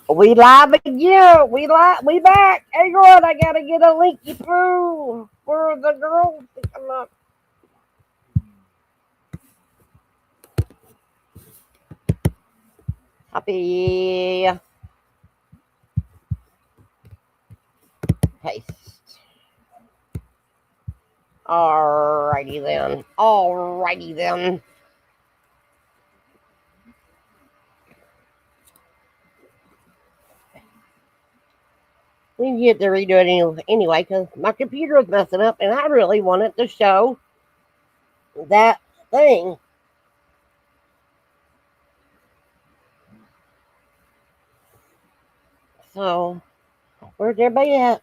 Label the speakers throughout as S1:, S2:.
S1: We live again. We back. Hang on, I gotta get a linky through for the girls to come up. Copy. Paste. Alrighty then. Alrighty then. We get to redo it anyway because my computer was messing up and I really wanted to show that thing. So, where's everybody at?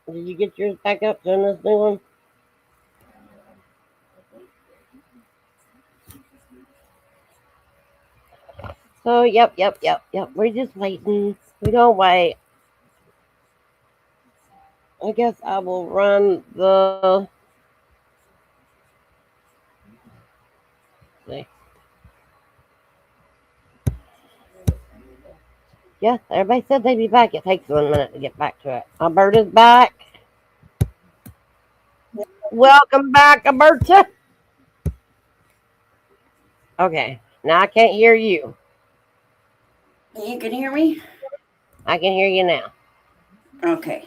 S1: Did you get yours back up to this new one? So, yep. We're just waiting. We don't wait. I guess I will run the. See. Yeah, everybody said they'd be back. It takes 1 minute to get back to it. Alberta's back. Welcome back, Alberta. Okay, now I can't hear you.
S2: You can hear me?
S1: I can hear you now.
S2: Okay.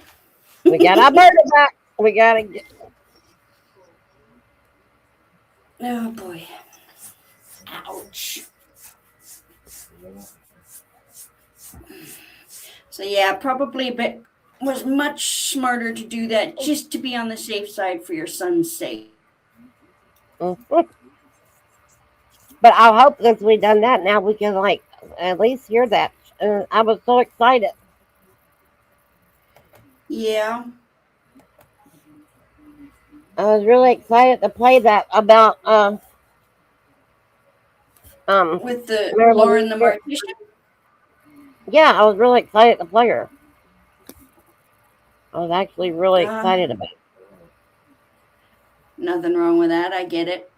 S1: We got Alberta back. We gotta get.
S2: Oh boy. Ouch. So yeah, probably was much smarter to do that just to be on the safe side for your son's sake.
S1: Mm-hmm. But I hope since we've done that now we can like at least hear that. I was so excited.
S2: Yeah.
S1: I was really excited to play that about
S2: with the
S1: Marilyn
S2: Lauren the Mortician.
S1: Yeah, I was really excited to play her. I was actually really excited about it.
S2: Nothing wrong with that. I get it.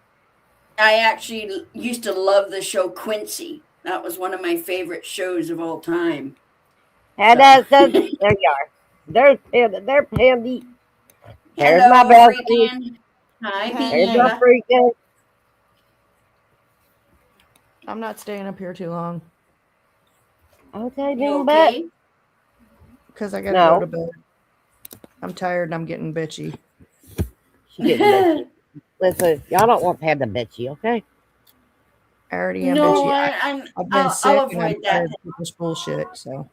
S2: I actually used to love the show Quincy. That was one of my favorite shows of all time.
S1: And there you are. There's Pandy. There's
S2: Hello,
S1: my
S2: Freakin'. Hi,
S1: There's my Freakin'.
S3: I'm not staying up here too long.
S1: Okay,
S2: you okay?
S3: Because I gotta go to bed. I'm tired and I'm getting bitchy.
S1: She getting bitchy. Listen, y'all don't want Panda bitchy, okay?
S3: I already am bitchy. I've been sick and I'm tired of this bullshit, so.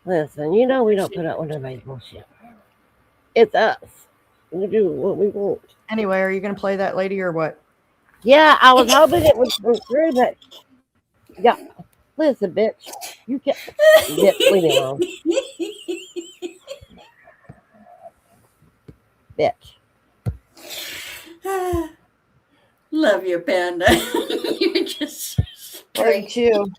S1: Listen, you know we don't put up with anybody's bullshit. It's us. We do what we want.
S3: Anyway, are you going to play that lady or what?
S1: Yeah, I was hoping it would come through, but yeah. Listen, bitch. You can't. Bitch, leave me alone. Bitch.
S2: Love you, Panda. You're just
S3: straight. Too.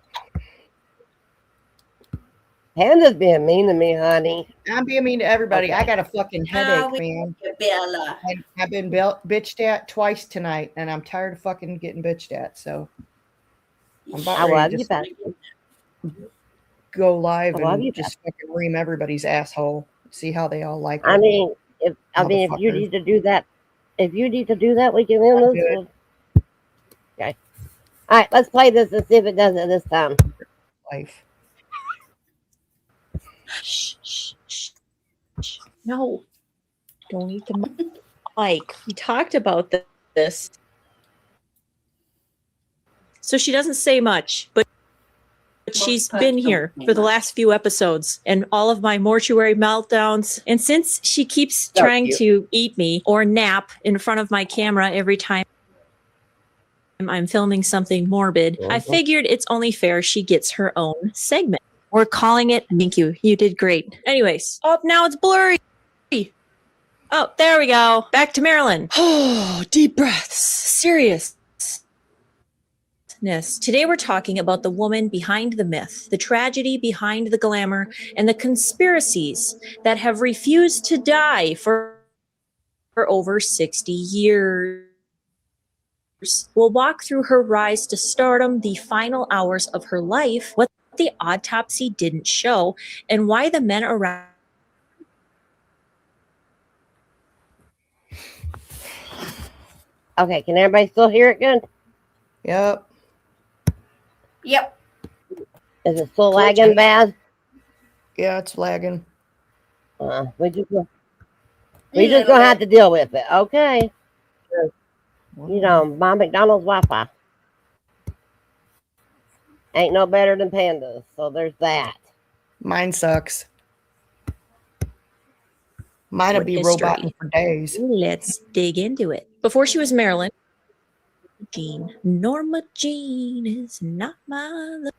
S1: Panda's being mean to me, honey.
S3: I'm being mean to everybody. Okay. I got a fucking headache, man.
S2: Bella.
S3: I've been bitched at twice tonight, and I'm tired of fucking getting bitched at. So I'm about ready to just go live and just fucking ream everybody's asshole. See how they all like it.
S1: I mean, if you need to do that, we can end this one. Okay. All right, let's play this and see if it does it this time.
S3: Life.
S4: Shh. No, don't eat the mic. We talked about this. So she doesn't say much, but she's been here for the last few episodes and all of my mortuary meltdowns. And since she keeps trying to eat me or nap in front of my camera every time I'm filming something morbid, I figured it's only fair she gets her own segment. We're calling it. Thank you. You did great. Anyways, now it's blurry. Oh, there we go. Back to Marilyn. Oh, deep breaths. Seriousness. Today we're talking about the woman behind the myth, the tragedy behind the glamour, and the conspiracies that have refused to die for over 60 years. We'll walk through her rise to stardom, the final hours of her life, what the autopsy didn't show, and why the men around.
S1: Okay, can everybody still hear it good?
S3: Yep.
S2: Yep.
S1: Is it still lagging bad?
S3: Yeah, it's lagging.
S1: We just gonna have to deal with it. Okay. You know, my McDonald's Wi-Fi ain't no better than Panda's, so there's that.
S3: Mine sucks. Mine'll be roboting for days.
S4: Let's dig into it. Before she was Marilyn Jean, Norma Jean is not my love.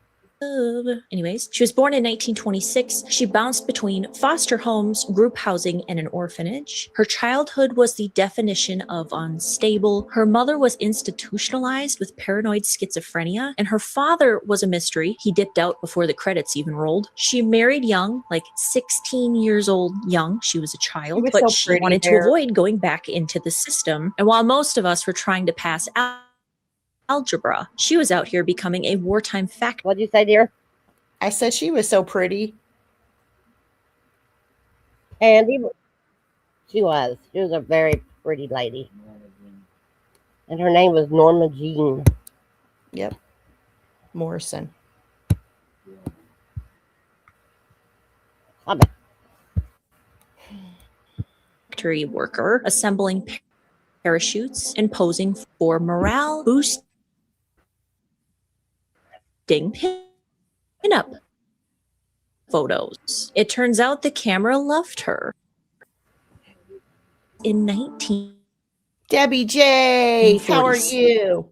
S4: Anyways, she was born in 1926. She bounced between foster homes, group housing, and an orphanage. Her childhood was the definition of unstable. Her mother was institutionalized with paranoid schizophrenia, and her father was a mystery. He dipped out before the credits even rolled. She married young, like 16 years old young. She was a child, but she wanted to avoid going back into the system. And while most of us were trying to pass algebra, she was out here becoming a wartime factor.
S1: What'd you say, dear?
S3: I said she was so pretty.
S1: Andy, she was a very pretty lady, and her name was Norma Jean.
S3: Yep. Morrison.
S4: Factory worker, assembling parachutes and posing for morale boosting pin-up photos. It turns out the camera loved her. In 19
S3: Debbie J, how are you?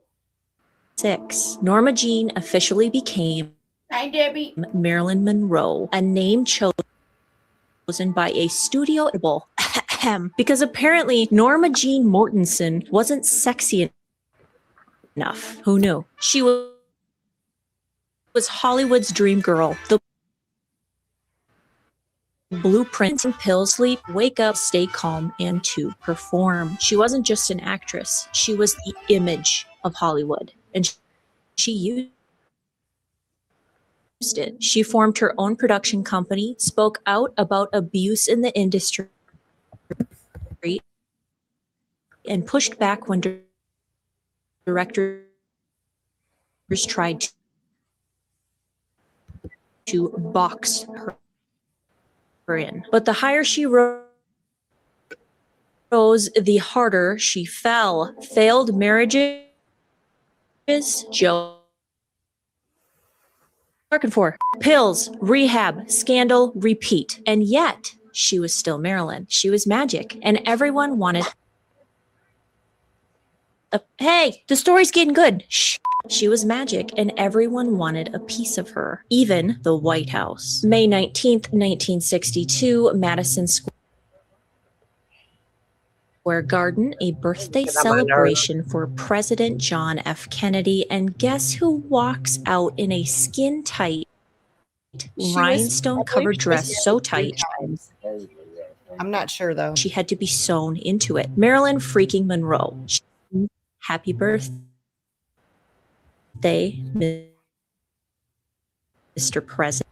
S4: Norma Jean officially became
S2: Hi, Debbie.
S4: Marilyn Monroe, a name chosen by a studio label because apparently Norma Jean Mortensen wasn't sexy enough. Who knew? She was Hollywood's dream girl. The blueprints and pills: sleep, wake up, stay calm, and to perform. She wasn't just an actress. She was the image of Hollywood, and she used it. She formed her own production company, spoke out about abuse in the industry, and pushed back when directors tried to box her in. But the higher she rose, the harder she fell. Failed marriages, Joe. Working for pills, rehab, scandal, repeat. And yet she was still Marilyn. She was magic, and everyone wanted hey, the story's getting good. Shh. She was magic, and everyone wanted a piece of her, even the White House. May 19th, 1962, Madison Square Garden, a birthday celebration for President John F. Kennedy. And guess who walks out in a skin-tight, rhinestone-covered dress, so tight,
S3: I'm not sure, though.
S4: She had to be sewn into it. Marilyn freaking Monroe. Happy birthday, Mr. President.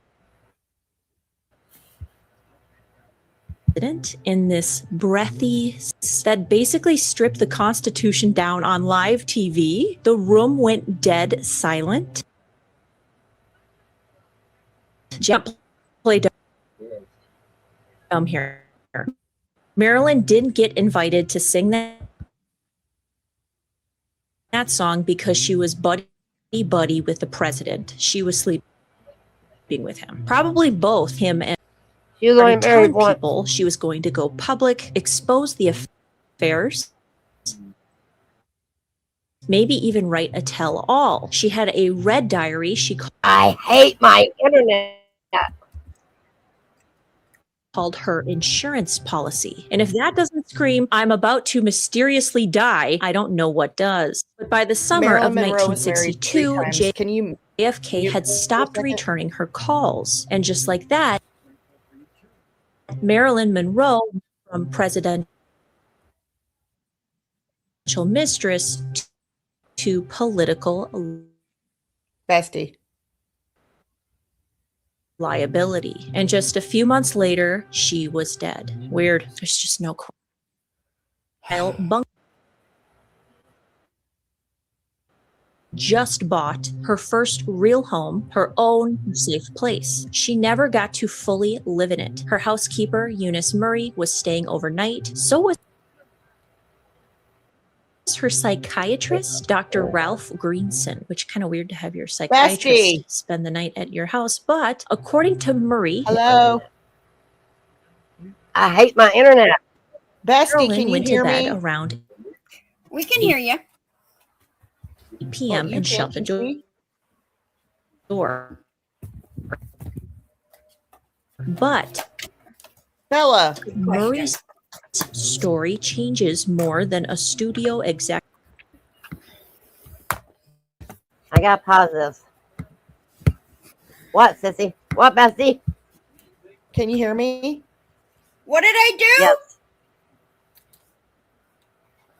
S4: In this breathy that basically stripped the Constitution down on live TV. The room went dead silent. Play dumb here. Marilyn didn't get invited to sing that song because she was buddy with the president. She was sleeping with him. Probably both him and telling people she was going to go public, expose the affairs, maybe even write a tell-all. She had a red diary she called
S1: I hate my internet.
S4: Called her insurance policy. And if that doesn't scream, I'm about to mysteriously die, I don't know what does. But by the summer of 1962, JFK had stopped returning her calls. And just like that, Marilyn Monroe, from presidential mistress to political
S3: Bestie.
S4: liability. And just a few months later, she was dead. Weird. There's just no bunk. Just bought her first real home, her own safe place. She never got to fully live in it. Her housekeeper, Eunice Murray, was staying overnight. So was her psychiatrist, Dr. Ralph Greenson, which kind of weird to have your psychiatrist
S3: Bestie.
S4: spend the night at your house. But according to Murray,
S3: Hello.
S1: I hate my internet.
S3: Bestie,
S4: Carolyn
S3: can you
S4: went
S3: hear
S4: to bed
S3: me?
S4: around
S2: We can hear you.
S4: 8 p.m.
S3: You
S4: and
S3: can't,
S4: shut the
S3: can you see?
S4: door. But
S3: Bella.
S4: Murray's story changes more than a studio exec.
S1: I gotta pause this. What, sissy? What, Bessie?
S3: Can you hear me?
S2: What did I do?
S1: Yes.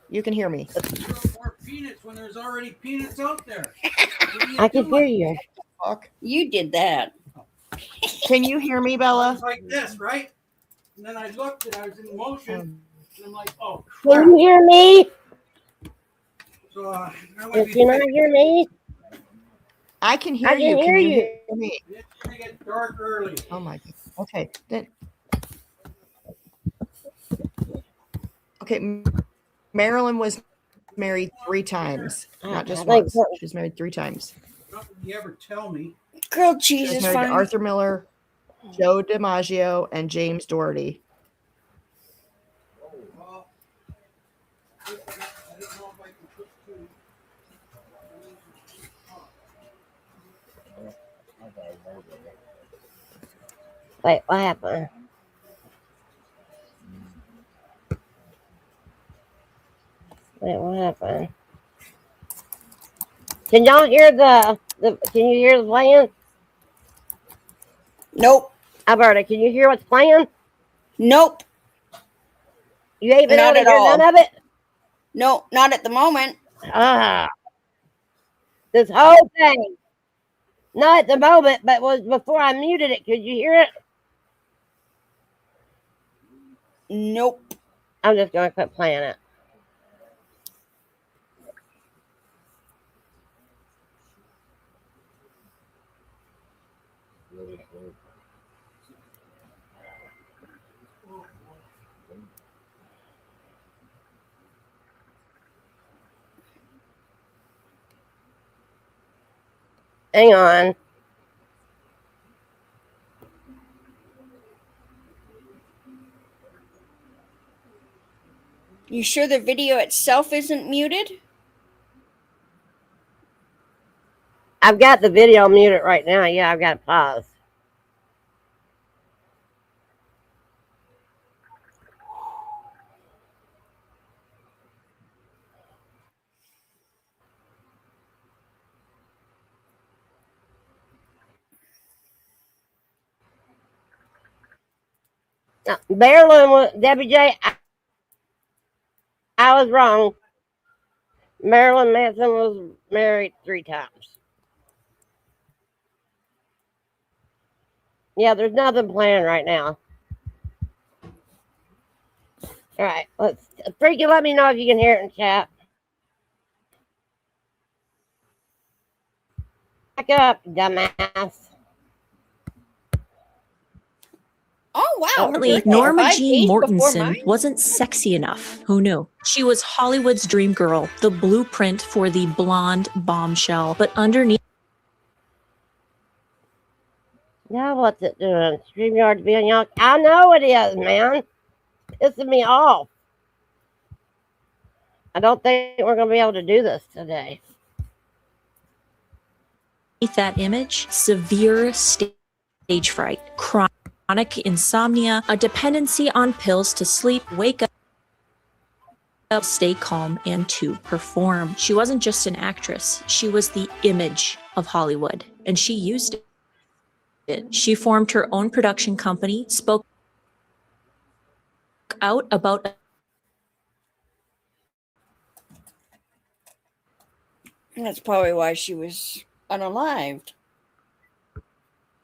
S3: You can hear me.
S5: More peanuts when there's already peanuts out there.
S1: I can hear you.
S3: Fuck.
S2: You did that.
S3: Can you hear me, Bella?
S5: It's like this, right? And then I looked and I was in motion. And I'm like, oh,
S1: Can
S5: crap.
S1: you hear me?
S5: So, that might
S1: Can
S5: be
S1: you not hear me?
S3: I can hear
S1: I can
S3: you.
S1: hear
S3: Can you
S1: you.
S3: hear me?
S5: It's going to get dark early.
S3: Oh my God. Okay. Then. Okay. Marilyn was married 3 times, not just
S1: I think
S3: once.
S1: so.
S3: She was married 3 times.
S5: Nothing you ever tell me.
S2: Grilled
S3: She
S2: cheese
S3: was
S2: is
S3: married to
S2: fine.
S3: Arthur Miller, Joe DiMaggio, and James Doherty.
S5: Well, I don't know if I can put 2.
S1: Wait, what happened? Wait, what happened? Can y'all hear the can you hear the playing?
S2: Nope.
S1: Alberta, can you hear what's playing?
S2: Nope.
S1: You ain't been
S2: Not
S1: able to
S2: at
S1: hear
S2: all.
S1: none of it?
S2: No, not at the moment.
S1: Ah. This whole thing. Not at the moment, but was before I muted it. Could you hear it?
S2: Nope.
S1: I'm just gonna quit playing it. Hang on.
S2: You sure the video itself isn't muted?
S1: I've got the video muted right now. Yeah, I've got it paused. No, Marilyn was Debbie J. I was wrong. Marilyn Manson was married 3 times. Yeah, there's nothing planned right now. All right, let's freaking let me know if you can hear it in chat. Back up, dumbass.
S2: Oh wow. her
S4: Apparently,
S2: birthday,
S4: Norma
S2: 5
S4: Jean
S2: days before
S4: Mortensen
S2: mine?
S4: wasn't sexy enough. Who knew? She was Hollywood's dream girl, the blueprint for the blonde bombshell. But underneath
S1: Now what's it doing? StreamYard's being young. I know it is, man. Pissing me off. I don't think we're going to be able to do this today.
S4: that image, severe stage fright, chronic insomnia, a dependency on pills to sleep, wake up, stay calm, and to perform. She wasn't just an actress. She was the image of Hollywood, and she used it. She formed her own production company, spoke out about
S2: That's probably why she was unalived.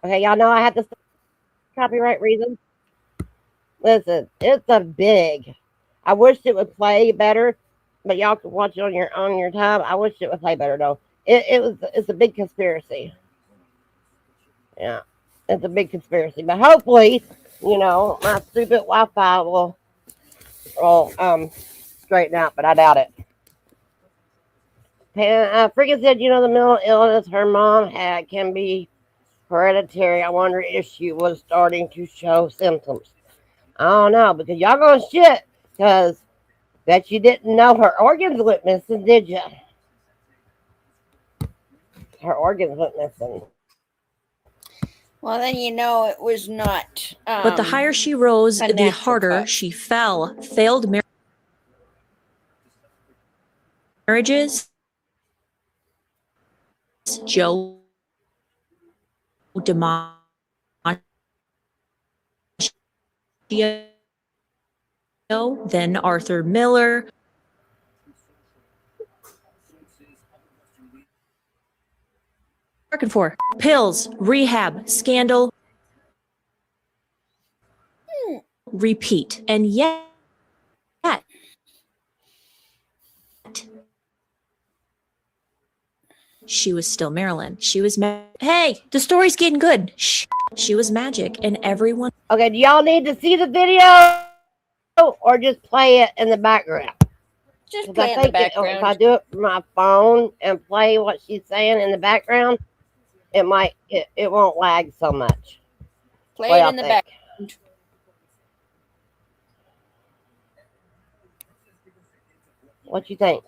S1: Okay, y'all know I had to copyright reasons. Listen, it's a big. I wish it would play better, but y'all can watch it on your time. I wish it would play better though. It's a big conspiracy. Yeah, it's a big conspiracy. But hopefully, my stupid Wi-Fi will straighten out. But I doubt it. Freaking said, the mental illness her mom had can be hereditary. I wonder if she was starting to show symptoms. I don't know, because y'all gonna shit, because bet you didn't know her organs went missing, did you? Her organs went missing.
S2: Well, then it was not.
S4: But the higher she rose, the harder she fell. Failed marriages. Joe DiMaggio. Then Arthur Miller. Working for pills, rehab, scandal, repeat, and yet she was still Marilyn. She was hey, the story's getting good. Shh. She was magic, and everyone.
S1: Okay, do y'all need to see the video or just play it in the background?
S2: Just play in the background.
S1: If I do it from my phone and play what she's saying in the background, it won't lag so much.
S2: Play it in the background.
S1: What you think?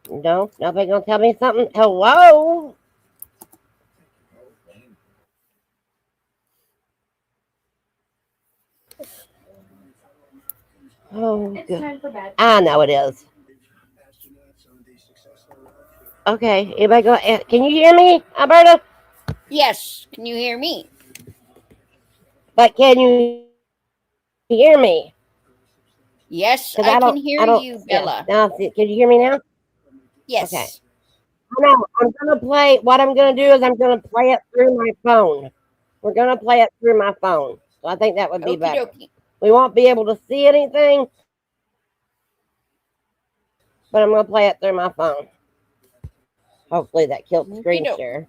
S1: No? Nobody gonna tell me something? Hello? Oh, it's time for bed. I know it is. Okay, anybody go? Can you hear me, Alberta?
S2: Yes. Can you hear me?
S1: But can you hear me?
S2: Yes, I can hear you, Bella.
S1: Yeah. Now, can you hear me now?
S2: Yes.
S1: Okay. No, I'm gonna play. What I'm gonna do is I'm gonna play it through my phone. We're gonna play it through my phone, so I think that would be better.
S2: Dokey.
S1: We won't be able to see anything, but I'm gonna play it through my phone. Hopefully that kills the screen share.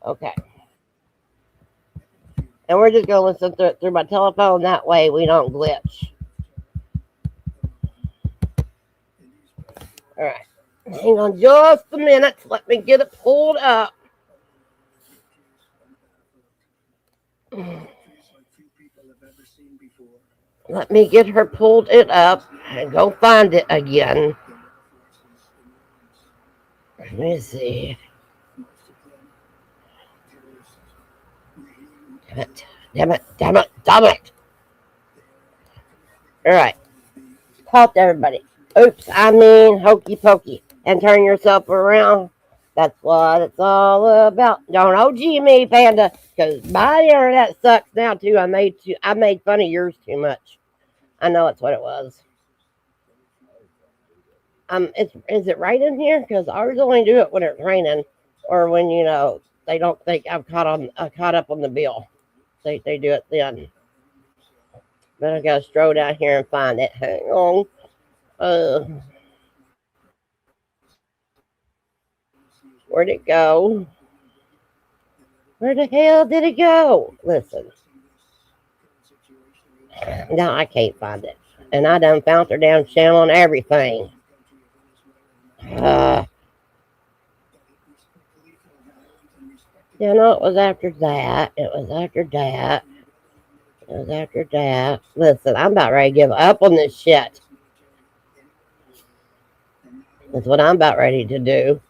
S1: Okay. And we're just gonna listen to it through my telephone. That way we don't glitch. All right. Hang on just a minute. Let me get it pulled up. Let me get her pulled it up and go find it again. Let me see. Damn it. All right. Halt everybody. Oops, I mean hokey pokey. And turn yourself around. That's what it's all about. Don't OG me, Panda, because my internet sucks now too. I made fun of yours too much. I know that's what it was. Is it raining here? Because ours only do it when it's raining, or when they don't think I've caught up on the bill. They do it then. But I gotta stroll down here and find it. Hang on. Where'd it go? Where the hell did it go? Listen. No, I can't find it. And I done found her damn channel and everything. It was after that. Listen, I'm about ready to give up on this shit. That's what I'm about ready to do.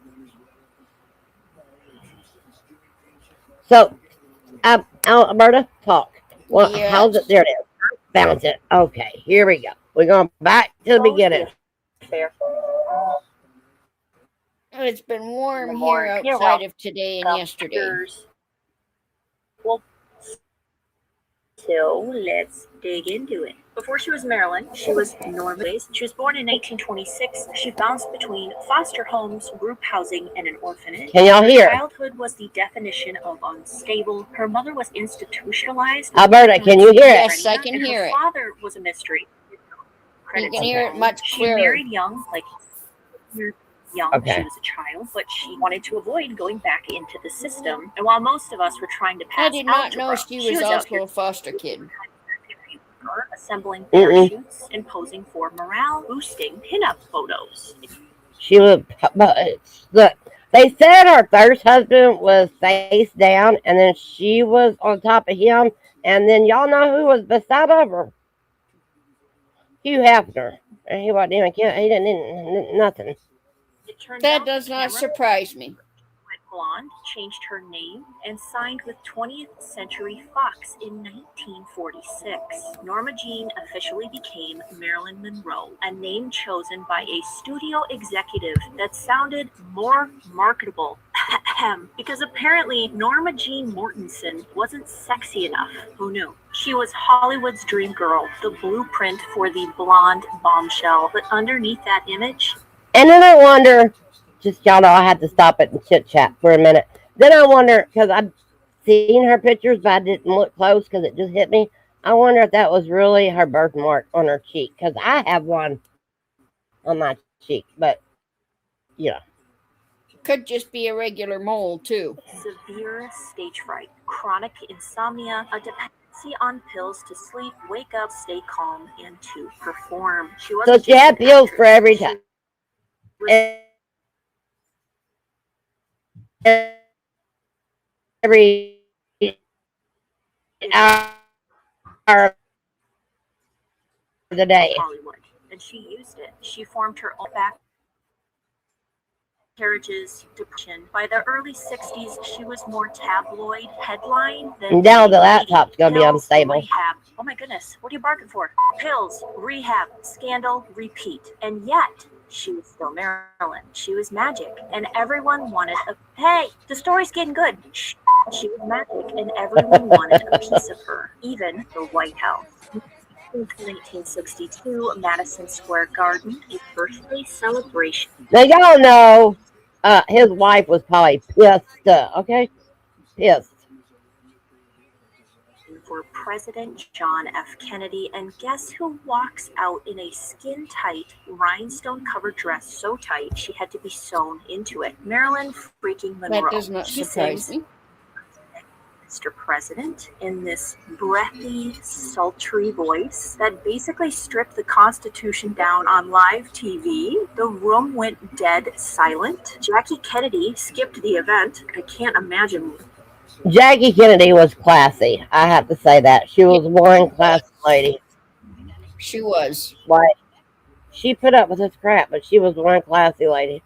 S1: So, Alberta, talk. Well, yes. How's it? There it is. I found it. Okay, here we go. We're going back to the beginning.
S2: It's been warm here outside of today and yesterday.
S6: So let's dig into it.
S4: Before she was Marilyn, she was Norma. She was born in 1926. She bounced between foster homes, group housing, and an orphanage.
S1: Can y'all hear?
S4: Her childhood was the definition of unstable. Her mother was institutionalized.
S1: Alberta, can you hear it?
S6: Yes, I can hear it.
S4: Her father was a mystery.
S6: You can hear it much
S4: She
S6: clearer.
S4: married young, young.
S1: Okay.
S4: She was a child, but she wanted to avoid going back into the system. And while most of us were trying to pass
S6: I did not know
S4: algebra,
S6: she was
S4: out
S6: also
S4: here
S6: a foster kid.
S4: assembling parachutes and posing for morale-boosting pinup photos.
S1: She was. Look, they said her first husband was face down, and then she was on top of him, and then y'all know who was beside of her? Hugh Hefner. And he wasn't even. He didn't nothing.
S4: It turns
S6: That
S4: out
S6: does not
S4: Cameron
S6: surprise me.
S4: Blonde changed her name and signed with 20th Century Fox in 1946. Norma Jean officially became Marilyn Monroe, a name chosen by a studio executive that sounded more marketable. Because apparently Norma Jean Mortensen wasn't sexy enough. Who knew? She was Hollywood's dream girl, the blueprint for the blonde bombshell. But underneath that image,
S1: And then I wonder, just y'all know I had to stop it and chit chat for a minute. Then I wonder, because I've seen her pictures, but I didn't look close because it just hit me. I wonder if that was really her birthmark on her cheek, because I have one on my cheek, but yeah.
S6: Could just be a regular mole, too.
S4: severe stage fright, chronic insomnia, a dependency on pills to sleep, wake up, stay calm, and to perform. She
S1: So
S4: wasn't
S1: she
S4: just
S1: had
S4: an
S1: pills for
S4: actress.
S1: every
S4: She
S1: time.
S4: was
S1: Every hour of the day.
S4: Hollywood, and she used it. She formed her own back carriages, depression. By the early 60s, she was more tabloid headline than
S1: Now the
S4: lady.
S1: laptop's gonna be
S4: Pills,
S1: unstable.
S4: Rehab. Oh my goodness, what are you barking for? Pills, rehab, scandal, repeat. And yet, she was still Marilyn. She was magic, and everyone wanted a. Hey, the story's getting good. Shh. She was magic, and everyone wanted a piece of her, even the White House. In 1962, Madison Square Garden, a birthday celebration.
S1: Now y'all know his wife was probably pissed, okay? Pissed.
S4: For President John F. Kennedy, and guess who walks out in a skin-tight, rhinestone-covered dress so tight she had to be sewn into it? Marilyn freaking Monroe.
S6: That does not
S4: She
S6: surprise
S4: sings
S6: me.
S4: Mr. President in this breathy, sultry voice that basically stripped the Constitution down on live TV. The room went dead silent. Jackie Kennedy skipped the event. I can't imagine.
S1: Jackie Kennedy was classy. I have to say that. She was one classy lady.
S6: She was.
S1: Like, she put up with this crap, but she was one classy lady.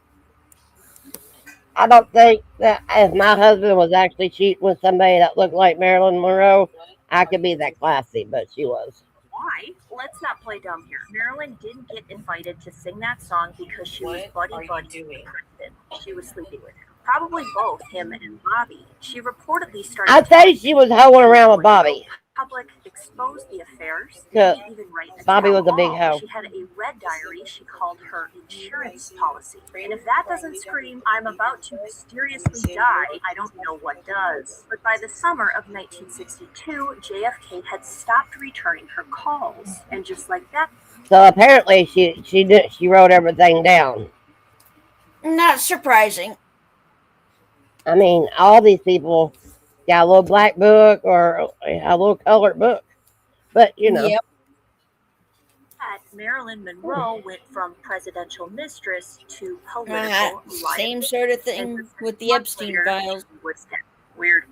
S1: I don't think that if my husband was actually cheating with somebody that looked like Marilyn Monroe, I could be that classy, but she was.
S4: Why? Let's not play dumb here. Marilyn didn't get invited to sing that song because she was buddy with the president. She was sleeping with him. Probably both him and Bobby. She reportedly started.
S1: I'd say she was hoeing around with Bobby.
S4: Public exposed the affairs.
S1: Cause
S4: Even write a
S1: Bobby was a big
S4: tell-all.
S1: hoe.
S4: She had a red diary she called her insurance policy. And if that doesn't scream, I'm about to mysteriously die, I don't know what does. But by the summer of 1962, JFK had stopped returning her calls. And just like that.
S1: So apparently she wrote everything down.
S6: Not surprising.
S1: I mean, all these people got a little black book or a little colored book. But, you know.
S6: Yep.
S4: Marilyn Monroe went from presidential mistress to political
S6: Same sort of thing with the Epstein files.
S4: Weird.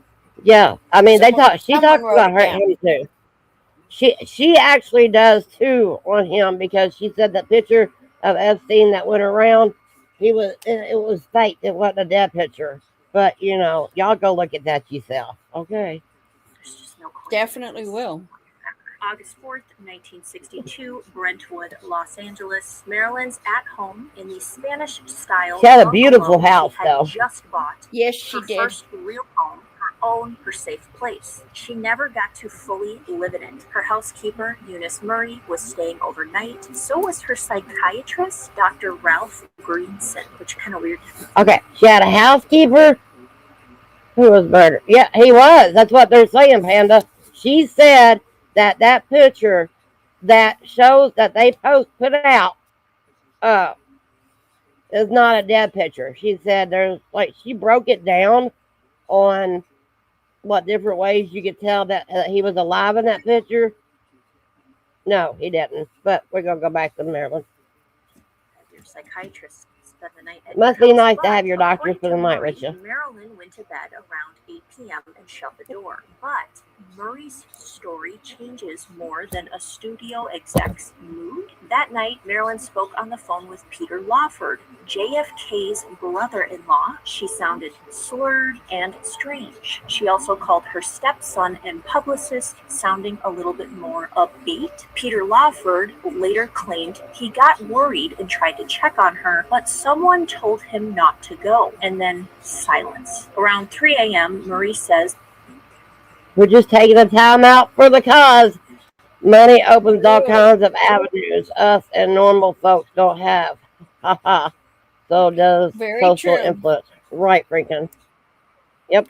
S1: Yeah. I mean, she talks
S6: someone
S1: about
S6: wrote it
S1: him too. She actually does too on him because she said that picture of Epstein that went around, it was fake. It wasn't a dead picture. But, you know, y'all go look at that yourself. Okay.
S4: There's just no clue.
S6: Definitely will.
S4: August 4th, 1962, Brentwood, Los Angeles. Marilyn's at home in the Spanish style.
S1: She had a beautiful house,
S4: she had
S1: though.
S4: Just bought
S6: Yes, she
S4: her
S6: did.
S4: first real home, her
S7: own her safe place. She never got to fully live in it. Her housekeeper, Eunice Murray, was staying overnight. So was her psychiatrist, Dr. Ralph Greenson, which kind of weird.
S1: Okay, she had a housekeeper who was murdered. Yeah, he was. That's what they're saying, Panda. She said that picture that shows that they put out is not a dead picture. She said there's she broke it down on what different ways you could tell that he was alive in that picture. No, he didn't. But we're gonna go back to Maryland.
S7: Your psychiatrist spent the night at
S1: Must
S7: your
S1: be
S7: house,
S1: nice to
S7: but
S1: have your doctor
S7: according
S1: spend
S7: to
S1: the night
S7: Murray,
S1: with you.
S7: Marilyn went to bed around 8 p.m. and shut the door. But Murray's story changes more than a studio exec's mood. That night, Marilyn spoke on the phone with Peter Lawford, JFK's brother-in-law. She sounded slurred and strange. She also called her stepson and publicist, sounding a little bit more upbeat. Peter Lawford later claimed he got worried and tried to check on her, but someone told him not to go, and then silence. Around 3 a.m., Murray says,
S1: "We're just taking the time out for the cause. Money opens all kinds of avenues us and normal folks don't have. Haha. So does
S6: Very
S1: social
S6: true.
S1: influence." Right, freaking. Yep.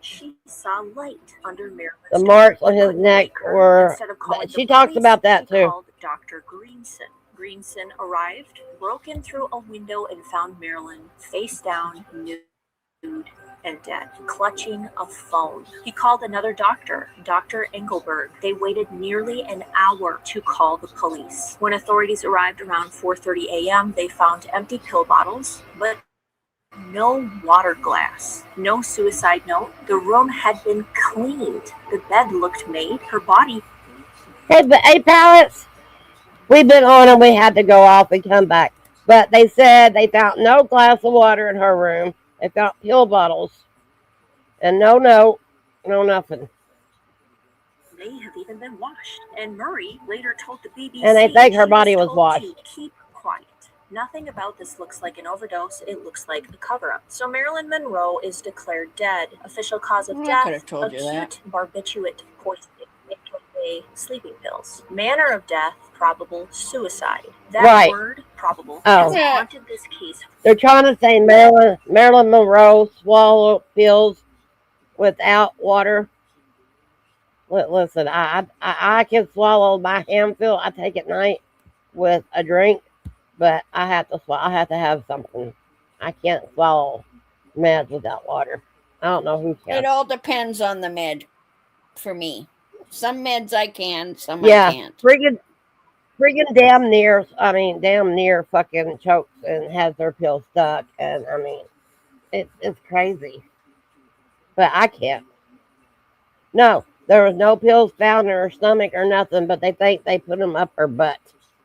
S7: she saw light under Marilyn's
S1: The
S7: door,
S1: marks on
S7: but
S1: his
S7: couldn't
S1: neck
S7: wake her.
S1: were.
S7: Instead of calling
S1: She
S7: the
S1: talks
S7: police,
S1: about that
S7: she
S1: too.
S7: called Dr. Greenson. Greenson arrived, broke in through a window, and found Marilyn face down, nude and dead, clutching a phone. He called another doctor, Dr. Engelberg. They waited nearly an hour to call the police. When authorities arrived around 4:30 a.m., they found empty pill bottles, but no water glass, no suicide note. The room had been cleaned. The bed looked made. Her body.
S1: Hey, pallets. We've been on and we had to go off and come back. But they said they found no glass of water in her room. They found pill bottles. And no note, no nothing.
S7: May have even been washed. And Murray later told the BBC
S1: And they think her
S7: she
S1: body was
S7: told
S1: washed.
S7: to keep quiet. Nothing about this looks like an overdose. It looks like a cover-up. So Marilyn Monroe is declared dead. Official cause of
S6: I
S7: death,
S6: could have told you that.
S7: acute barbiturate poisoning, aka sleeping pills. Manner of death, probable suicide. That
S1: Right.
S7: word, probable,
S1: Oh.
S7: has haunted this case.
S1: They're trying to say Marilyn Monroe swallowed pills without water. Listen, I can swallow my handful. I take at night with a drink, but I have to have something. I can't swallow meds without water. I don't know who can.
S6: It all depends on the med for me. Some meds I can, some I
S1: Yeah,
S6: can't.
S1: friggin' damn near fucking chokes and has their pill stuck, and I mean, it's crazy. But I can't. No, there was no pills found in her stomach or nothing, but they think they put them up her butt.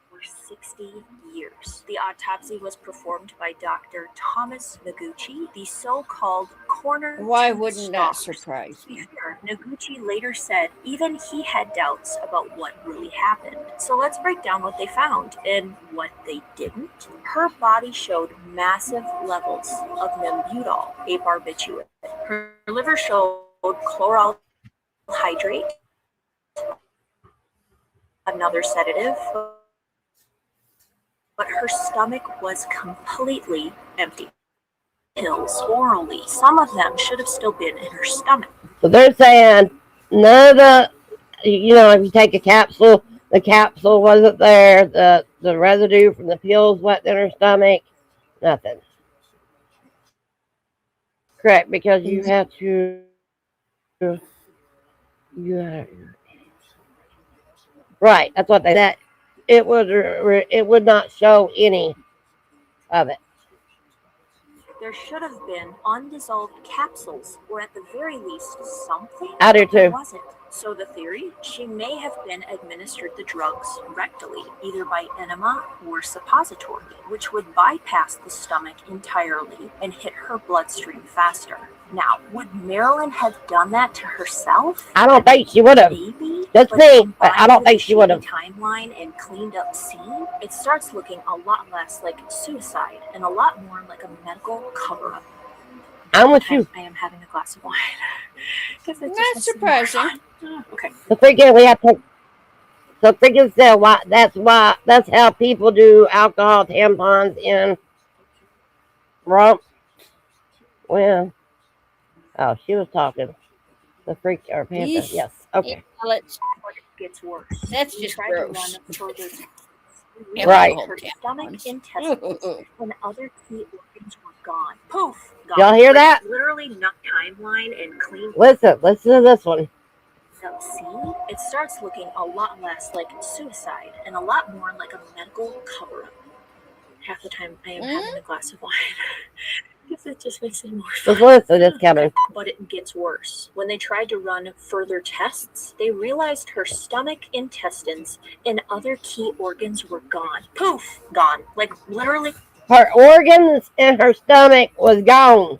S7: For 60 years. The autopsy was performed by Dr. Thomas Noguchi, the so-called corner.
S6: Why wouldn't that surprise me?
S7: Noguchi later said even he had doubts about what really happened. So let's break down what they found and what they didn't. Her body showed massive levels of Nembutal, a barbiturate. Her liver showed chloral hydrate, another sedative, but her stomach was completely empty. Pills orally, some of them should have still been in her stomach.
S1: So they're saying none of the, if you take a capsule, the capsule wasn't there, the residue from the pills went in her stomach, nothing. Correct, because you have to. Right, that's what they said. It would not show any of it.
S7: There should have been undissolved capsules, or at the very least, something.
S1: I do too.
S7: There wasn't. So the theory, she may have been administered the drugs rectally, either by enema or suppository, which would bypass the stomach entirely and hit her bloodstream faster. Now, would Marilyn have done that to herself?
S1: I don't think she would have.
S7: Maybe.
S1: That's me, but I don't think she would have.
S7: Timeline and cleaned up scene. It starts looking a lot less like suicide and a lot more like a medical cover-up.
S1: I'm with you.
S7: I am having a glass of wine.
S6: Not surprising.
S7: Okay.
S1: So freaking we have to. So freaking say why. That's how people do alcohol tampons in rump. Well, oh, she was talking. The freak or panther.
S6: Yeesh.
S1: Yes. Okay.
S6: Yeah,
S7: But it gets worse.
S6: that's
S7: We
S6: just
S7: tried to
S6: gross.
S7: run further tests. We
S1: Right.
S7: realized her stomach, intestines, and other key organs were gone. Poof! Gone.
S1: Y'all hear that?
S7: Literally not timeline and clean.
S1: Listen to this one.
S7: So, see, it starts looking a lot less like suicide and a lot more like a medical cover-up. Half the time I am having a glass of wine. Because it just makes it more fun.
S1: Just listen, it's coming.
S7: But it gets worse. When they tried to run further tests, they realized her stomach, intestines, and other key organs were gone. Poof! Gone. Like, literally.
S1: Her organs in her stomach was gone.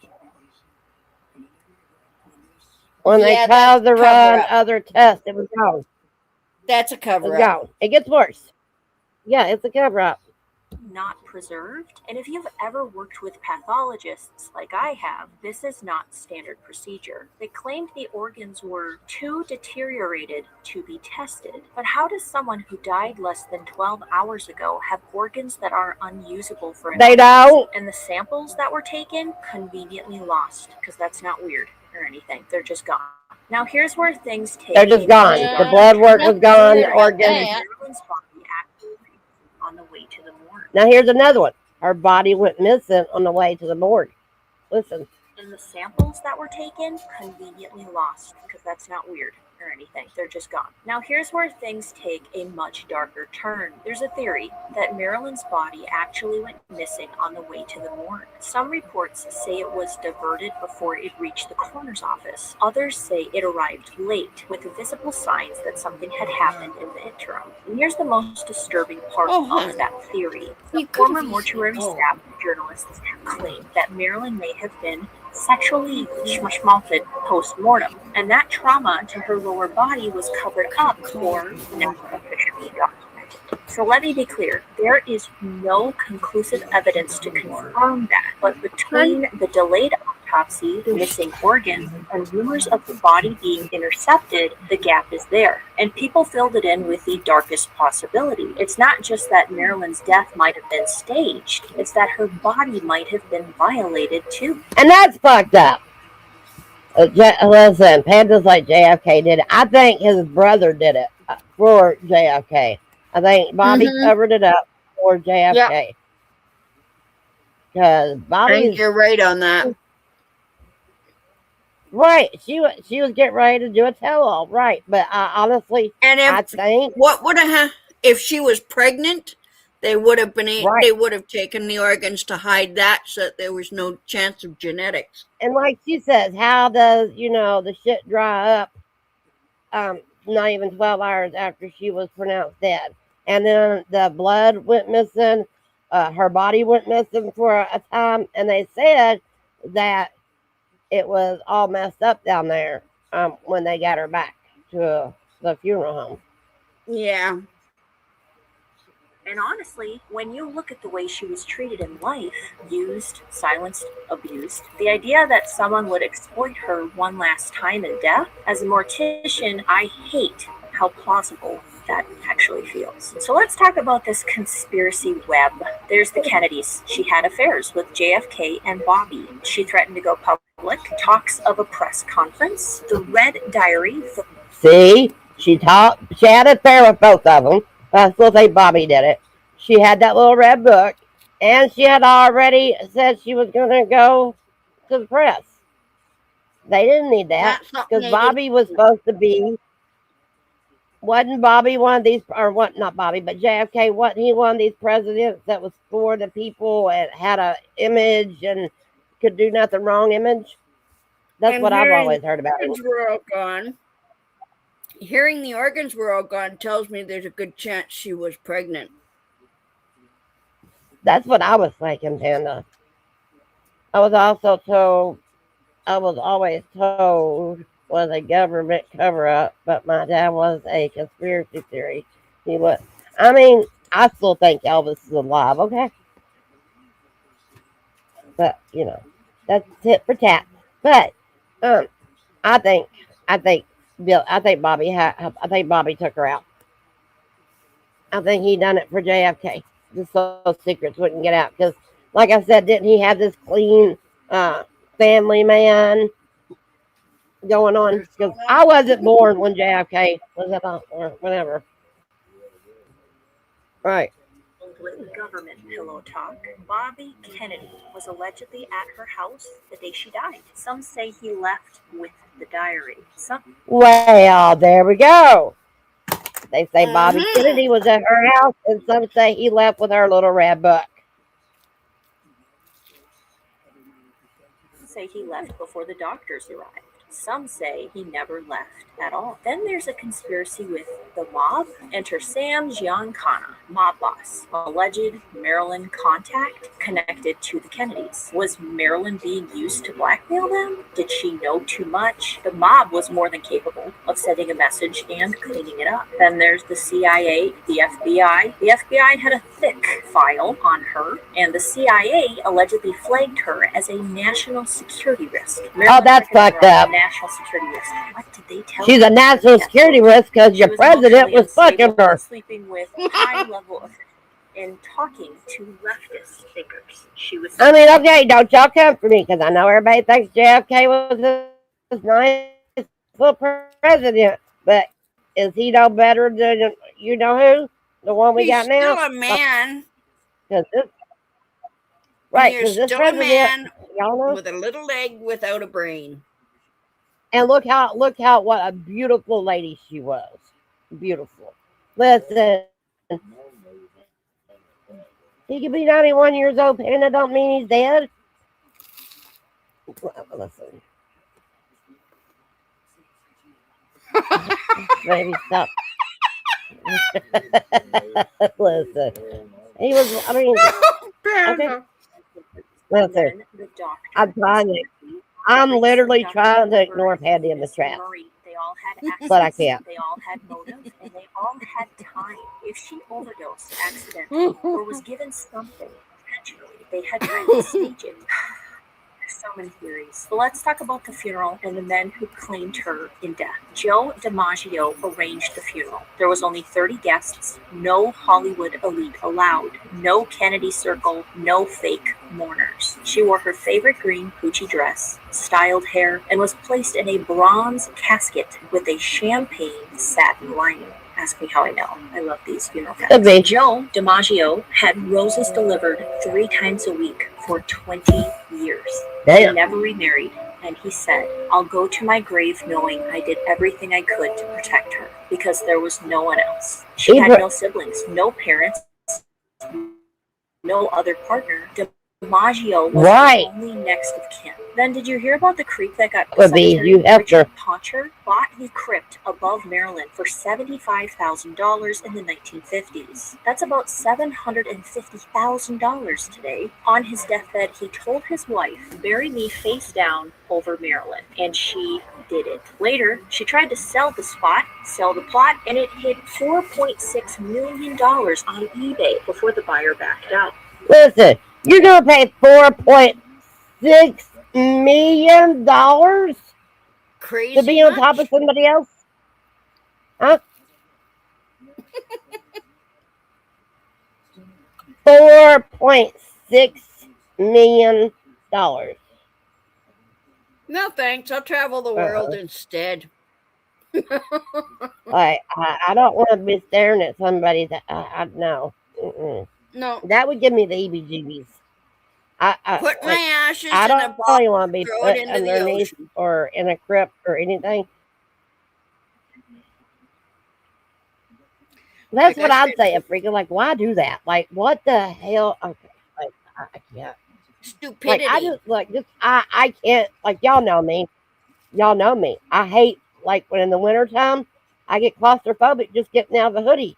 S1: When they tried to run other tests, it was gone.
S6: That's a
S1: It
S6: cover
S1: was
S6: up.
S1: gone. It gets worse. Yeah, it's a cover-up.
S7: Not preserved. And if you've ever worked with pathologists like I have, this is not standard procedure. They claimed the organs were too deteriorated to be tested. But how does someone who died less than 12 hours ago have organs that are unusable for
S1: They don't.
S7: And the samples that were taken conveniently lost, because that's not weird or anything. They're just gone. Now here's where things take.
S1: They're just gone. The blood work was gone. The organs.
S7: On the way to the morgue.
S1: Now here's another one. Her body went missing on the way to the morgue. Listen.
S7: And the samples that were taken conveniently lost, because that's not weird or anything. They're just gone. Now here's where things take a much darker turn. There's a theory that Marilyn's body actually went missing on the way to the morgue. Some reports say it was diverted before it reached the coroner's office. Others say it arrived late, with visible signs that something had happened in the interim. And here's the most disturbing part of that theory. The former mortuary staff journalists have claimed that Marilyn may have been sexually schmalted post-mortem, and that trauma to her lower body was covered up or never officially documented. So let me be clear, there is no conclusive evidence to confirm that, but between the delayed autopsy, missing organs, and rumors of the body being intercepted, the gap is there. And people filled it in with the darkest possibility. It's not just that Marilyn's death might have been staged, it's that her body might have been violated too.
S1: And that's fucked up. Listen, Panda's like JFK did it. I think his brother did it for JFK. I think Bobby covered it up for JFK. Because Bobby.
S6: I think you're right on that.
S1: Right, she was getting ready to do a tell-all, right? But honestly,
S6: and
S1: I think
S6: what would have if she was pregnant, they would have been they would have taken the organs to hide that, so that there was no chance of genetics.
S1: And like she says, how does the shit dry up? Not even 12 hours after she was pronounced dead, and then the blood went missing. Her body went missing for a time, and they said that it was all messed up down there when they got her back to the funeral home.
S6: Yeah.
S7: And honestly, when you look at the way she was treated in life, used, silenced, abused, the idea that someone would exploit her one last time in death, as a mortician, I hate how plausible that actually feels. So let's talk about this conspiracy web. There's the Kennedys. She had affairs with JFK and Bobby. She threatened to go public. Talks of a press conference. The Red Diary.
S1: See, she had an affair with both of them. I still think Bobby did it. She had that little red book, and she had already said she was going to go to the press. They didn't need that because Bobby was supposed to be. Wasn't Bobby one of these, or what? Not Bobby, but JFK. Wasn't he one of these presidents that was for the people and had a image and could do nothing wrong image? That's what I've always heard about him.
S6: Were all gone. Hearing the organs were all gone tells me there's a good chance she was pregnant.
S1: That's what I was thinking, Panda. I was always told was a government cover-up, but my dad was a conspiracy theory. He was. I mean, I still think Elvis is alive, okay? But, that's tit for tat. But, I think I think I think Bobby took her out. I think he done it for JFK, just so secrets wouldn't get out. Because, like I said, didn't he have this clean family man going on? Because I wasn't born when JFK was about or whatever. Right.
S7: With government pillow talk, Bobby Kennedy was allegedly at her house the day she died. Some say he left with the diary.
S1: Well, there we go. They say Bobby Kennedy was at her house, and some say he left with her little red book.
S7: Some say he left before the doctors arrived. Some say he never left at all. Then there's a conspiracy with the mob. Enter Sam Giancana, mob boss, alleged Marilyn contact connected to the Kennedys. Was Marilyn being used to blackmail them? Did she know too much? The mob was more than capable of sending a message and cleaning it up. Then there's the CIA, the FBI. The FBI had a thick file on her, and the CIA allegedly flagged her as a national security risk.
S1: Oh, that's fucked up.
S7: National security risk. What did they tell
S1: She's a national security risk because your president was fucking her.
S7: Sleeping with high level officials and talking to leftist figures. She was.
S1: I mean, okay, don't y'all come for me because I know everybody thinks JFK was a nice little president, but is he no better than you know who? The one we got now?
S6: He's still a man.
S1: Right,
S6: He's
S1: this
S6: still a man
S1: y'all know?
S6: with a little leg without a brain.
S1: And look how what a beautiful lady she was. Beautiful. Listen, he could be 91 years old, and that don't mean he's dead. Listen. Baby, stop. Listen. He was, I mean, okay. Listen, I'm trying to. I'm literally trying to ignore Patty in the trap.
S7: They all had access,
S1: but I can't.
S7: They all had motive, and they all had time. If she overdosed accidentally or was given something intentionally, they had time to stage it. So many theories. But let's talk about the funeral and the men who claimed her in death. Joe DiMaggio arranged the funeral. There was only 30 guests, no Hollywood elite allowed, no Kennedy circle, no fake mourners. She wore her favorite green Gucci dress, styled hair, and was placed in a bronze casket with a champagne satin lining. Ask me how I know. I love these funeral caskets. Joe DiMaggio had roses delivered 3 times a week for 20 years. He never remarried, and he said, "I'll go to my grave knowing I did everything I could to protect her because there was no one else." She had no siblings, no parents, no other partner. DiMaggio was the only next of kin. Then did you hear about the creep that got Richard Potcher bought the crypt above Maryland for $75,000 in the 1950s. That's about $750,000 today. On his deathbed, he told his wife, "Bury me face down over Maryland," and she did it. Later, she tried to sell the plot, and it hit $4.6 million on eBay before the buyer backed out.
S1: Listen, you're gonna pay $4.6 million
S6: Crazy
S1: to be on top of somebody else? Huh? $4.6 million.
S6: No thanks. I'll travel the world instead.
S1: I don't want to be staring at somebody that I know.
S6: No,
S1: that would give me the heebie-jeebies.
S6: Put my ashes
S1: I
S6: in a
S1: don't
S6: box,
S1: really want to be
S6: throw
S1: put
S6: it into
S1: underneath
S6: the ocean.
S1: or in a crypt or anything. That's what I'd say. A freaking like, why do that? Like, what the hell? Okay, like I can't.
S6: Stupidity.
S1: Like I can't. Like y'all know me. Y'all know me. I hate like when in the wintertime I get claustrophobic just getting out of the hoodie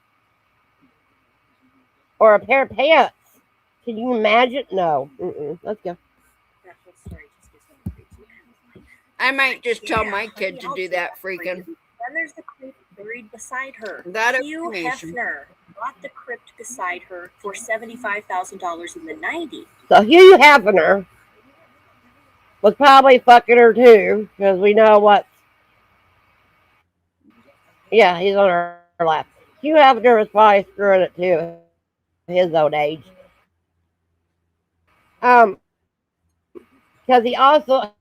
S1: or a pair of pants. Can you imagine? No. Let's go.
S6: I might just tell my kid to do that freaking.
S7: Then there's the crypt buried beside her.
S6: That
S7: Hugh Hefner bought the crypt beside her for $75,000 in the 90s.
S1: So Hugh Hefner was probably fucking her too, because we know what Yeah, he's on her lap. Hugh Hefner was probably screwing it too, his old age. Because he also,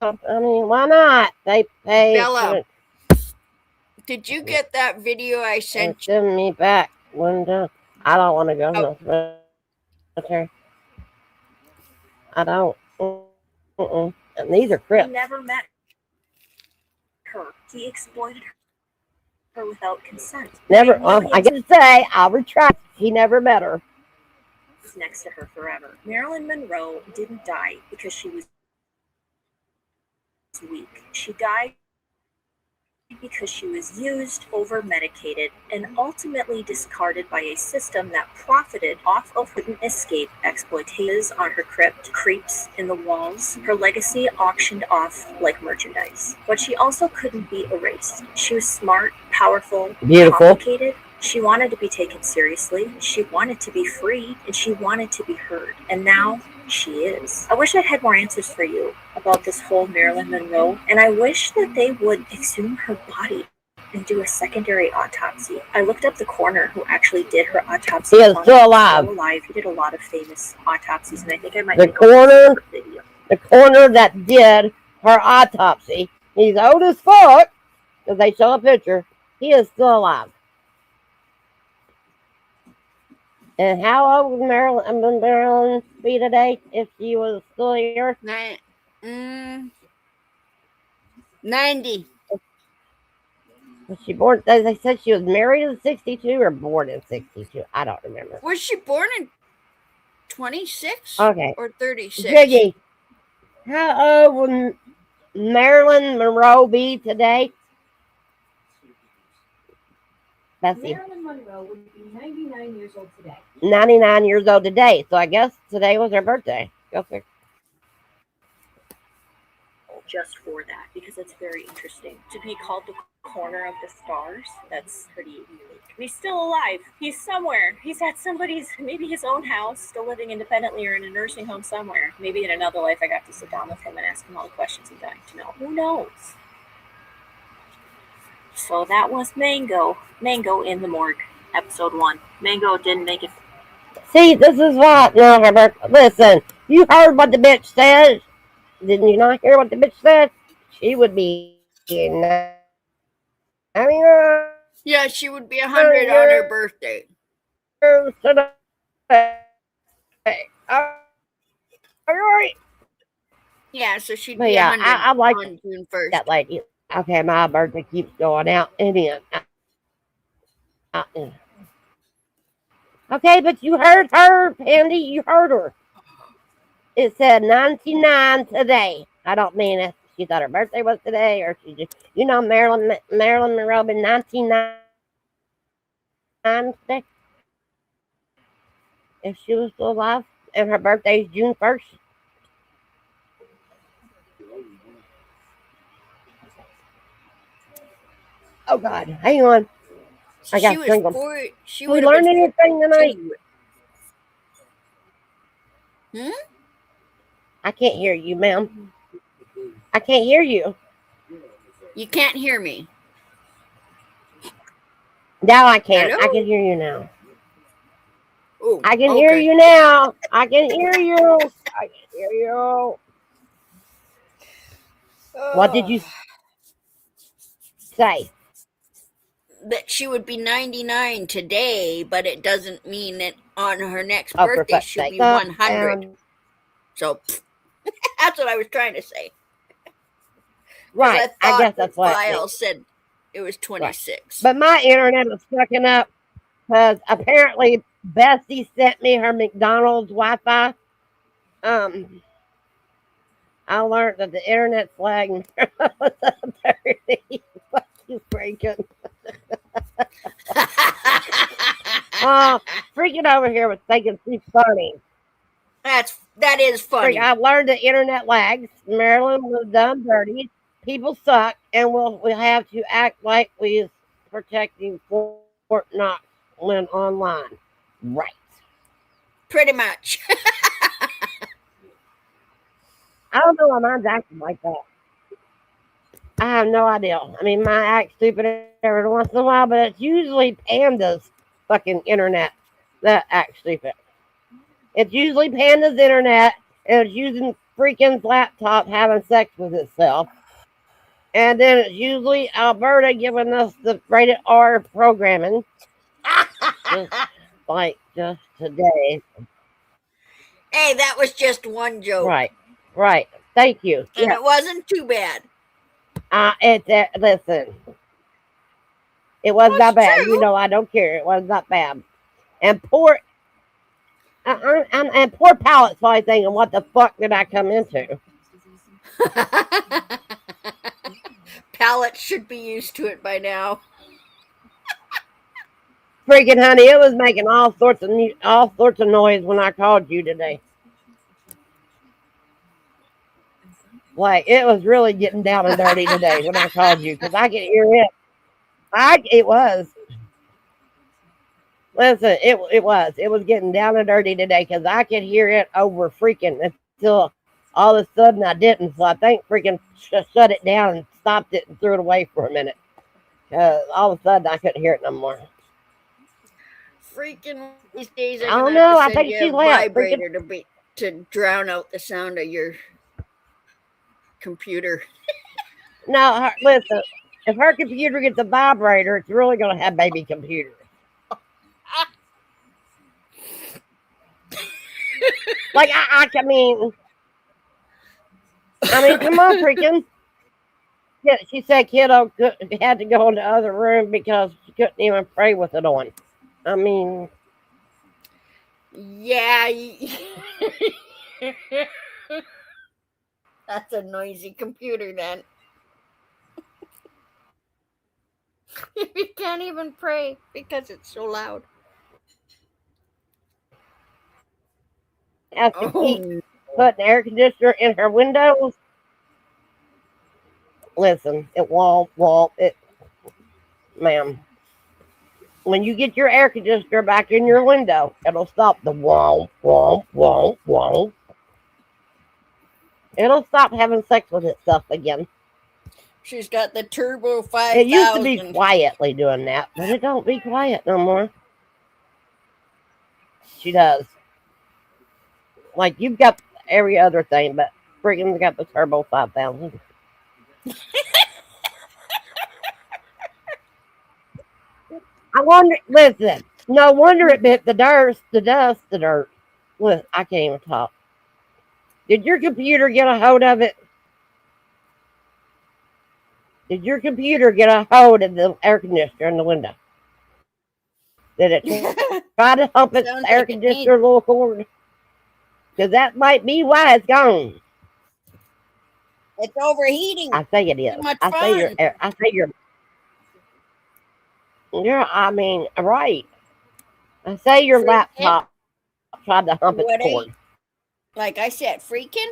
S1: I mean, why not? They pay.
S6: Bella, did you get that video I sent you?
S1: Send me back, Linda. I don't want to go in the military. I don't. And these are Crips.
S7: He never met her. He exploited her without consent.
S1: Never. Well, I get to say, I'll retract. He never met her.
S7: Next to her forever. Marilyn Monroe didn't die because she was weak. She died because she was used, over-medicated, and ultimately discarded by a system that profited off of her escape exploitations on her crypt, creeps in the walls, her legacy auctioned off like merchandise. But she also couldn't be erased. She was smart, powerful,
S1: beautiful,
S7: complicated. She wanted to be taken seriously, she wanted to be free, and she wanted to be heard. And now, she is. I wish I had more answers for you about this whole Marilyn Monroe, and I wish that they would exhume her body and do a secondary autopsy. I looked up the coroner who actually did her autopsy.
S1: He is still alive.
S7: He did a lot of famous autopsies, and I think I might
S1: the coroner that did her autopsy. He's old as fuck, because they show a picture. He is still alive. And how old would Marilyn be today if she was still here?
S6: 90.
S1: Was she born? They said she was married in 62 or born in 62. I don't remember.
S6: Was she born in 26?
S1: Okay.
S6: Or 36?
S1: Jiggy, how old would Marilyn Monroe be today? Bessie.
S8: Marilyn Monroe would be 99 years old today.
S1: 99 years old today. So I guess today was her birthday. Go figure.
S7: Just for that, because it's very interesting. To be called the corner of the stars, that's pretty unique. He's still alive. He's somewhere. He's at somebody's, maybe his own house, still living independently or in a nursing home somewhere. Maybe in another life I got to sit down with him and ask him all the questions he's dying to know. Who knows? So that was Mango. Mango in the Morgue, episode 1. Mango didn't make it.
S1: See, this is what. No, Herbert. Listen, you heard what the bitch said. Didn't you not hear what the bitch said? She would be in.
S6: Yeah, she would be 100 on her birthday.
S1: Alright.
S6: Yeah, so she'd
S1: But
S6: be
S1: yeah,
S6: 100
S1: I like
S6: on June 1st.
S1: that lady. Okay, my birthday keeps going out and in. Okay, but you heard her, Pandy. You heard her. It said 99 today. I don't mean if she thought her birthday was today or she just, Marilyn Monroe been 99 today. If she was still alive and her birthday is June 1st. Oh God, hang on. I got single.
S6: She
S1: we learned anything tonight? I can't hear you, ma'am. I can't hear you.
S6: You can't hear me.
S1: Now I can.
S6: Hello?
S1: I can hear you now.
S6: Ooh,
S1: I can hear you now. I can hear you. I can hear you. What did you say?
S6: That she would be 99 today, but it doesn't mean that on her next birthday she'll be 100. So that's what I was trying to say.
S1: Right. I guess that's what
S6: file said it was 26.
S1: Right. But my internet was fucking up because apparently Bessie sent me her McDonald's Wi-Fi. I learned that the internet flag was up 30. Fuck you, freaking. Freaking over here was thinking she's funny.
S6: That is funny.
S1: I learned that internet lags. Marilyn was done dirty. People suck, and we'll have to act like we're protecting Fort Knox when online. Right.
S6: Pretty much.
S1: I don't know why mine's acting like that. I have no idea. I mean, my act stupid every once in a while, but it's usually Panda's fucking internet that acts stupid. It's usually Panda's internet, and it's using freaking laptop having sex with itself. And then it's usually Alberta giving us the rated R programming. just today.
S6: Hey, that was just one joke.
S1: Right. Thank you.
S6: And it wasn't too bad.
S1: Listen. It was not bad. True. You know, I don't care. It was not bad. And poor Pallet's probably thinking, what the fuck did I come into?
S6: Pallet should be used to it by now.
S1: Freaking honey, it was making all sorts of noise when I called you today. Like, it was really getting down and dirty today when I called you, because I could hear it. It was. Listen, it was getting down and dirty today, because I could hear it over freaking until all of a sudden I didn't. So I think freaking shut it down and stopped it and threw it away for a minute. Because all of a sudden I couldn't hear it no more.
S6: Freaking these days,
S1: I don't know. I think she left.
S6: Vibrator to drown out the sound of your computer.
S1: No, listen. If her computer gets a vibrator, it's really going to have baby computers. Like I mean, come on, freaking. Yeah, she said kiddo had to go in the other room because she couldn't even pray with it on. I mean,
S6: yeah. That's a noisy computer then. You can't even pray because it's so loud.
S1: As to keep putting air conditioner in her windows. Listen, it won't. Ma'am. When you get your air conditioner back in your window, it'll stop the womp. It'll stop having sex with itself again.
S6: She's got the Turbo 5000.
S1: It used to be quietly doing that, but it don't be quiet no more. She does. Like, you've got every other thing, but friggin' got the Turbo 5000. I wonder, listen, no wonder it bit the dirt. Look, I can't even talk. Did your computer get a hold of it? Did your computer get a hold of the air conditioner in the window? Did it try to hump its air conditioner little cord? Because that might be why it's gone.
S6: It's overheating.
S1: I say it is. I say you're. Yeah, I mean, right. I say your laptop tried to hump its cord.
S6: Like I said, freaking,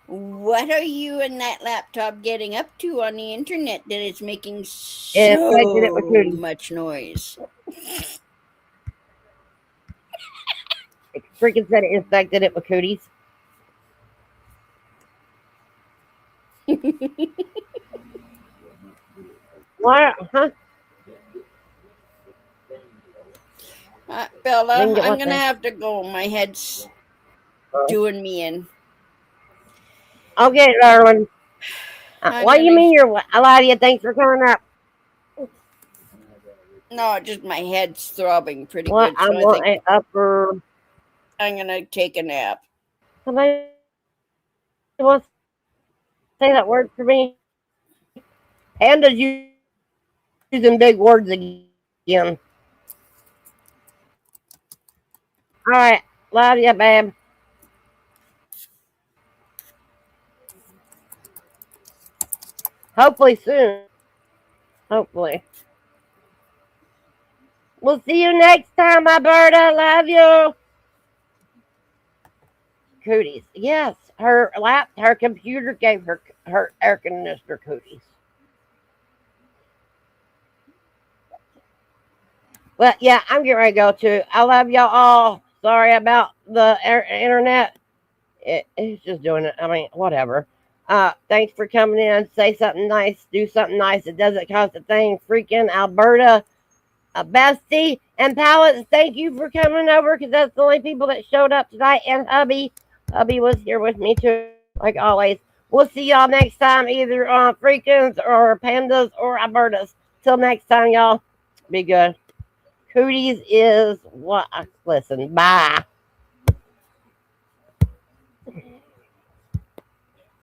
S6: what are you and that laptop getting up to on the internet that is making so much noise?
S1: It freaking said it infected it with cooties. What? Huh?
S6: Bella, I'm going to have to go. My head's doing me in.
S1: Okay, darling. What do you mean you're... I love you. Thanks for coming up.
S6: No, just my head's throbbing pretty good. So I'm going to take a nap.
S1: Somebody wants to say that word for me? Panda's using big words again. All right. Love you, babe. Hopefully soon. Hopefully. We'll see you next time, my bird. I love you. Cooties. Yes. Her computer gave her air conditioner cooties. Well, yeah, I'm getting ready to go too. I love y'all all. Sorry about the internet. It's just doing it. I mean, whatever. Thanks for coming in. Say something nice. Do something nice. It doesn't cost a thing. Freaking Alberta, Bestie, and Pallets, thank you for coming over because that's the only people that showed up tonight. And Hubby. Hubby was here with me too, like always. We'll see y'all next time, either on Freakins or Pandas or Albertas. Till next time, y'all. Be good. Cooties is what? Listen, bye.